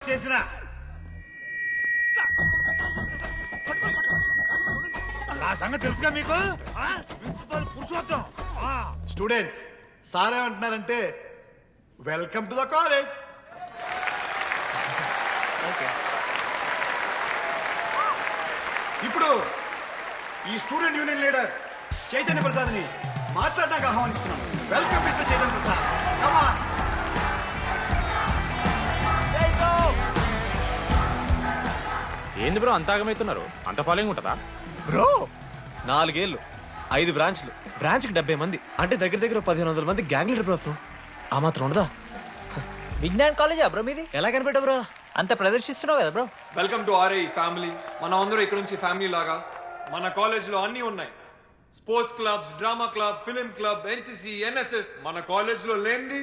చేసిన నా సంగతి తెలుసుగా మీకు. ప్రిన్సిపల్ పురుషోత్తం. స్టూడెంట్స్ సార్ ఏమంటున్నారంటే వెల్కమ్ టు ద కాలేజ్. ఇప్పుడు ఈ స్టూడెంట్ యూనియన్ లీడర్ చైతన్య ప్రసాద్ని మాట్లాడడానికి ఆహ్వానిస్తున్నాం. Welcome mister Chaitanya Prasad. Come on. ఏంది బ్రో అంత ఆగమవుతున్నారు? అంత ఫాలోయింగ్ ఉంటుందా? బ్రో 4 ఏళ్ళు 5 బ్రాంచ్లు, బ్రాంచ్కి 70 మంది, అంటే దగ్గర దగ్గర 1500 మంది గ్యాంగ్ లీడర్ బ్రో. ఆ మాత్రం ఉండదా? విజ్ఞాన్ కాలేజా బ్రో మీది? ఎలా కనిపెట్టా బ్రో? అంత ప్రదర్శిస్తున్నావు కదా bro. Welcome to RI family. మనం అందరూ ఇక్కడ నుంచి ఫ్యామిలీ లాగా. మన కాలేజ్ లో అన్ని ఉన్నాయి. Sports clubs, drama club, film club, NCC, NSS. మన కాలేజ్ లో లేనిది